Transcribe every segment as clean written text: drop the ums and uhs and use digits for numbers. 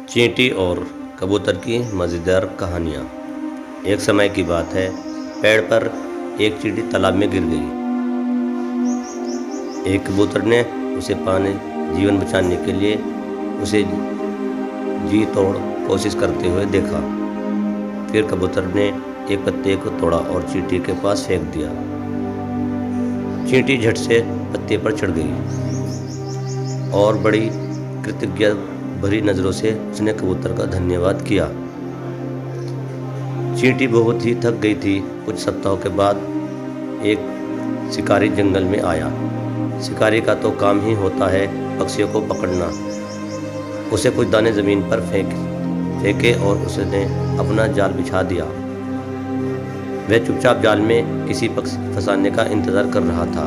चींटी और कबूतर की मज़ेदार कहानियाँ। एक समय की बात है, पेड़ पर एक चींटी तालाब में गिर गई। एक कबूतर ने उसे पाने जीवन बचाने के लिए उसे जी तोड़ कोशिश करते हुए देखा। फिर कबूतर ने एक पत्ते को तोड़ा और चींटी के पास फेंक दिया। चींटी झट से पत्ते पर चढ़ गई और बड़ी कृतज्ञता भरी नज़रों से उसने कबूतर का धन्यवाद किया। चींटी बहुत ही थक गई थी। कुछ सप्ताहों के बाद एक शिकारी जंगल में आया। शिकारी का तो काम ही होता है पक्षियों को पकड़ना। उसे कुछ दाने ज़मीन पर फेंके और उसने अपना जाल बिछा दिया। वह चुपचाप जाल में किसी पक्षी फंसाने का इंतज़ार कर रहा था।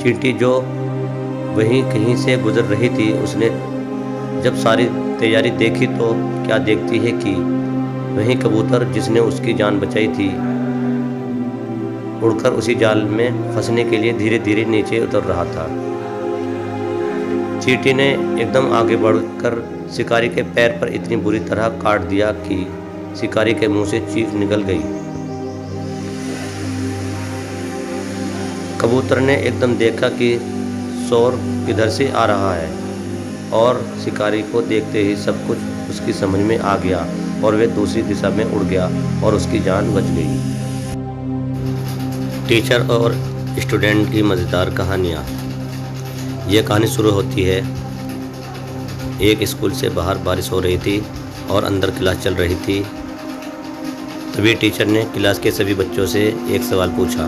चींटी जो वहीं कहीं से गुजर रही थी, उसने जब सारी तैयारी देखी तो क्या देखती है कि वहीं कबूतर जिसने उसकी जान बचाई थी उड़कर उसी जाल में फंसने के लिए धीरे धीरे नीचे उतर रहा था। चींटी ने एकदम आगे बढ़कर शिकारी के पैर पर इतनी बुरी तरह काट दिया कि शिकारी के मुंह से चीख निकल गई। कबूतर ने एकदम देखा कि शोर किधर से आ रहा है और शिकारी को देखते ही सब कुछ उसकी समझ में आ गया और वह दूसरी दिशा में उड़ गया और उसकी जान बच गई। टीचर और स्टूडेंट की मज़ेदार कहानियाँ। यह कहानी शुरू होती है, एक स्कूल से बाहर बारिश हो रही थी और अंदर क्लास चल रही थी। तभी टीचर ने क्लास के सभी बच्चों से एक सवाल पूछा,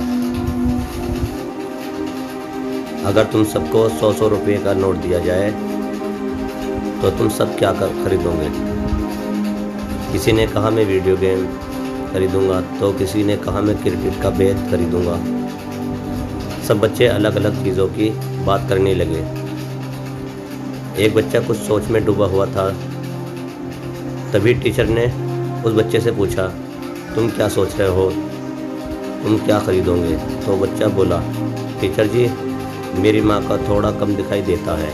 अगर तुम सबको 100-100 रुपये का नोट दिया जाए तो तुम सब क्या खरीदोगे? किसी ने कहा मैं वीडियो गेम खरीदूंगा, तो किसी ने कहा मैं क्रिकेट का बैट खरीदूंगा। सब बच्चे अलग अलग चीज़ों की बात करने लगे। एक बच्चा कुछ सोच में डूबा हुआ था। तभी टीचर ने उस बच्चे से पूछा, तुम क्या सोच रहे हो? तुम क्या खरीदोगे? तो बच्चा बोला, टीचर जी, मेरी माँ का थोड़ा कम दिखाई देता है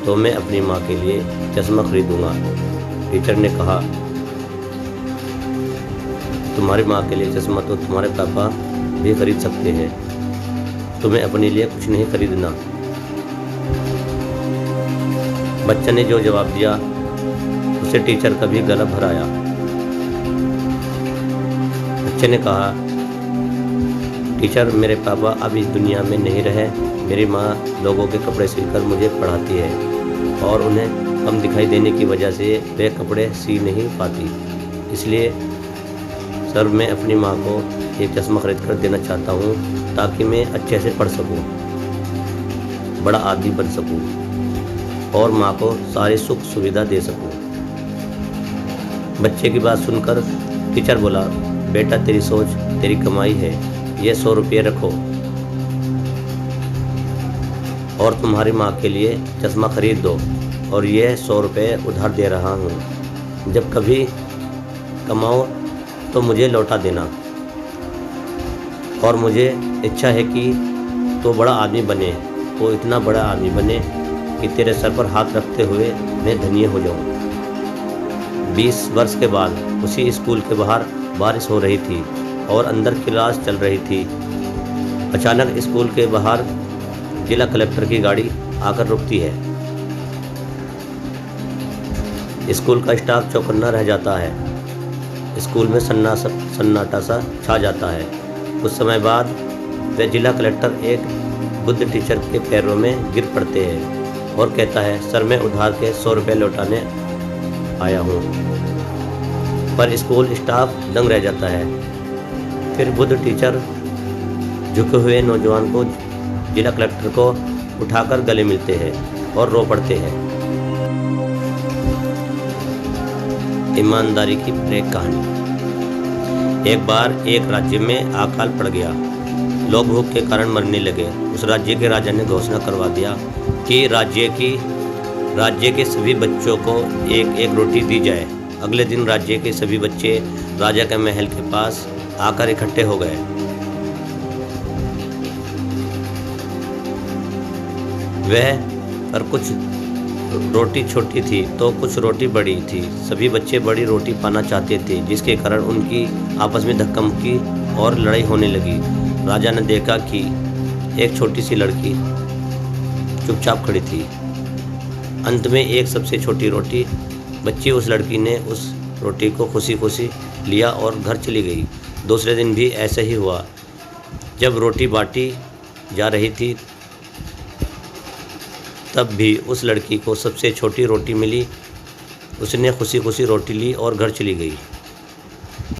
तो मैं अपनी माँ के लिए चश्मा खरीदूंगा। टीचर ने कहा, तुम्हारी माँ के लिए चश्मा तो तुम्हारे पापा भी खरीद सकते हैं, तुम्हें अपने लिए कुछ नहीं खरीदना। बच्चे ने जो जवाब दिया उसे टीचर का भी गला भर आया। बच्चे ने कहा, टीचर, मेरे पापा अब इस दुनिया में नहीं रहे। मेरी माँ लोगों के कपड़े सिलकर मुझे पढ़ाती है और उन्हें कम दिखाई देने की वजह से वे कपड़े सी नहीं पाती। इसलिए सर, मैं अपनी माँ को एक चश्मा खरीद कर देना चाहता हूँ ताकि मैं अच्छे से पढ़ सकूँ, बड़ा आदमी बन सकूँ और माँ को सारी सुख सुविधा दे सकूँ। बच्चे की बात सुनकर टीचर बोला, बेटा, तेरी सोच, तेरी कमाई है, ये 100 रुपये रखो और तुम्हारी माँ के लिए चश्मा खरीद दो, और ये 100 रुपये उधार दे रहा हूँ। जब कभी कमाओ तो मुझे लौटा देना। और मुझे इच्छा है कि तो बड़ा आदमी बने, वो इतना बड़ा आदमी बने कि तेरे सर पर हाथ रखते हुए मैं धन्य हो जाऊँ। 20 वर्ष के बाद उसी स्कूल के बाहर बारिश हो रही थी और अंदर क्लास चल रही थी। अचानक स्कूल के बाहर जिला कलेक्टर की गाड़ी आकर रुकती है। स्कूल का स्टाफ चौकन्ना रह जाता है। स्कूल में सन्नाटा सा छा जाता है। कुछ समय बाद वह जिला कलेक्टर एक बुद्ध टीचर के पैरों में गिर पड़ते हैं और कहता है, सर, मैं उधार के 100 रुपये लौटाने आया हूँ। पर स्कूल स्टाफ दंग रह जाता है। फिर बुद्ध टीचर झुके हुए नौजवान को जिला कलेक्टर को उठाकर गले मिलते हैं और रो पड़ते हैं। ईमानदारी की प्रेरक कहानी। एक बार एक राज्य में अकाल पड़ गया। लोग भूख के कारण मरने लगे। उस राज्य के राजा ने घोषणा करवा दिया कि राज्य के सभी बच्चों को एक एक रोटी दी जाए। अगले दिन राज्य के सभी बच्चे राजा के महल के पास आकर इकट्ठे हो गए। वह पर कुछ रोटी छोटी थी तो कुछ रोटी बड़ी थी। सभी बच्चे बड़ी रोटी पाना चाहते थे, जिसके कारण उनकी आपस में धक्का मुक्की और लड़ाई होने लगी। राजा ने देखा कि एक छोटी सी लड़की चुपचाप खड़ी थी। अंत में एक सबसे छोटी रोटी बच्ची, उस लड़की ने उस रोटी को खुशी खुशी लिया और घर चली गई। दूसरे दिन भी ऐसा ही हुआ। जब रोटी बांटी जा रही थी तब भी उस लड़की को सबसे छोटी रोटी मिली। उसने खुशी खुशी रोटी ली और घर चली गई।